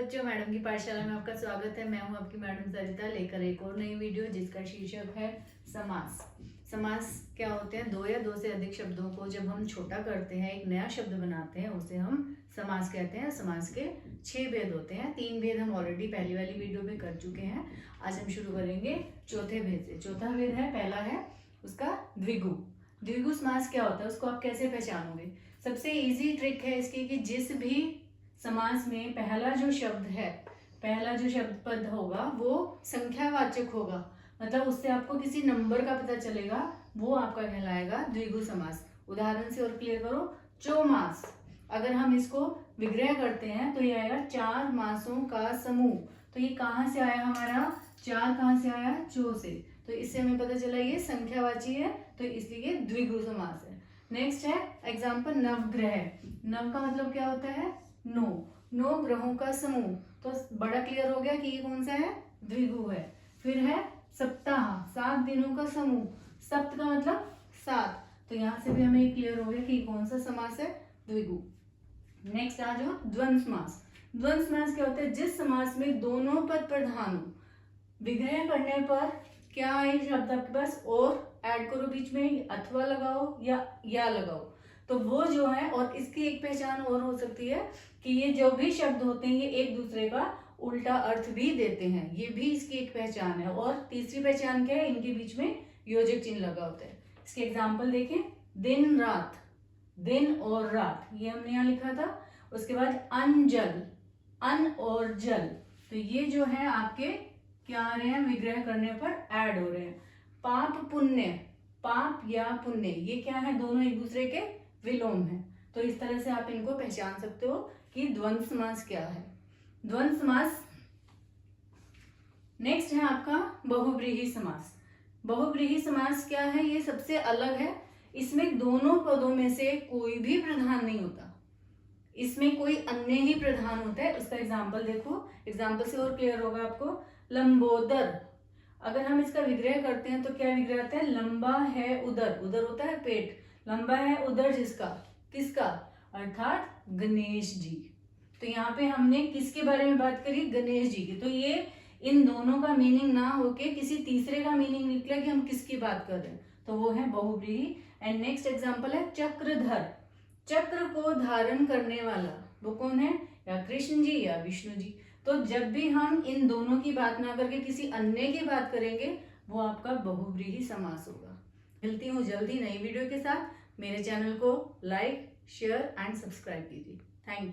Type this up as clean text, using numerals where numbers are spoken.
बच्चों, मैडम की पाठशाला में आपका स्वागत है। मैं हूं आपकी मैडम सरिता, लेकर एक और नई वीडियो जिसका शीर्षक है समास। समास क्या होते हैं? दो या दो से अधिक शब्दों को जब हम छोटा करते हैं, एक नया शब्द बनाते हैं, उसे हम समास कहते हैं। समास के 6 भेद होते हैं। 3 भेद हम ऑलरेडी पहली वाली वीडियो में कर चुके हैं। आज हम शुरू करेंगे चौथे भेद से। चौथा भेद है, पहला है उसका द्विगु। द्विगु समास क्या होता है, उसको आप कैसे पहचानोगे? सबसे इजी ट्रिक है इसकी कि जिस भी समास में पहला जो शब्द पद होगा वो संख्यावाचक होगा, मतलब उससे आपको किसी नंबर का पता चलेगा, वो आपका कहलाएगा द्विगु समास। उदाहरण से और क्लियर करो, चौमास। अगर हम इसको विग्रह करते हैं तो ये आएगा 4 मासों का समूह। तो ये कहाँ से आया हमारा? 4 कहाँ से आया? चौ से। तो इससे हमें पता चला ये संख्यावाची है, तो इसलिए द्विगु समास है। नेक्स्ट है एग्जाम्पल नवग्रह। नव का मतलब क्या होता है? 9 ग्रहों का समूह। तो बड़ा क्लियर हो गया कि ये कौन सा है? द्विगु है। फिर है सप्ताह, 7 दिनों का समूह। सप्त का मतलब 7। तो यहाँ से भी हमें क्लियर हो गया कि कौन सा समास है? द्विगु। नेक्स्ट आ जाओ द्वंद्व समास। द्वंद्व समास क्या होता है? जिस समास में दोनों पद प्रधान हो। विग्रह करने पर क्या है शब्द आपके पास? और ऐड करो बीच में, अथवा लगाओ या लगाओ, तो वो जो है। और इसकी एक पहचान और हो सकती है कि ये जो भी शब्द होते हैं ये एक दूसरे का उल्टा अर्थ भी देते हैं, ये भी इसकी एक पहचान है। और तीसरी पहचान क्या है? इनके बीच में योजक चिन्ह लगा होता है। इसके एग्जाम्पल देखें, दिन रात, दिन और रात ये हमने यहाँ लिखा था। उसके बाद अनजल, अन और जल, तो ये जो है आपके क्या आ रहे हैं? विग्रह करने पर ऐड हो रहे हैं। पाप पुण्य, पाप या पुण्य, ये क्या है? दोनों एक दूसरे के विलोम है। तो इस तरह से आप इनको पहचान सकते हो कि द्वंद्व समास क्या है। द्वंद्व समास। नेक्स्ट है आपका बहुव्रीहि समास। बहुव्रीहि समास क्या है? ये सबसे अलग है। इसमें दोनों पदों में से कोई भी प्रधान नहीं होता, इसमें कोई अन्य ही प्रधान होता है। उसका एग्जाम्पल देखो, एग्जाम्पल से और क्लियर होगा आपको। लंबोदर, अगर हम इसका विग्रह करते हैं तो क्या विग्रह आता है? लंबा है उदर, उदर होता है पेट, लंबा है उदर जिसका, किसका? अर्थात गणेश जी। तो यहाँ पे हमने किसके बारे में बात करी? गणेश जी की। तो ये इन दोनों का मीनिंग ना होके किसी तीसरे का मीनिंग निकला कि हम किसकी बात कर रहे हैं, तो वो है बहुव्रीहि। एंड नेक्स्ट एग्जाम्पल है चक्रधर। चक्र को धारण करने वाला वो कौन है? या कृष्ण जी या विष्णु जी। तो जब भी हम इन दोनों की बात ना करके किसी अन्य की बात करेंगे, वो आपका बहुव्रीहि समास होगा। मिलती हूँ जल्दी नई वीडियो के साथ। मेरे चैनल को लाइक, शेयर एंड सब्सक्राइब कीजिए। Thank you.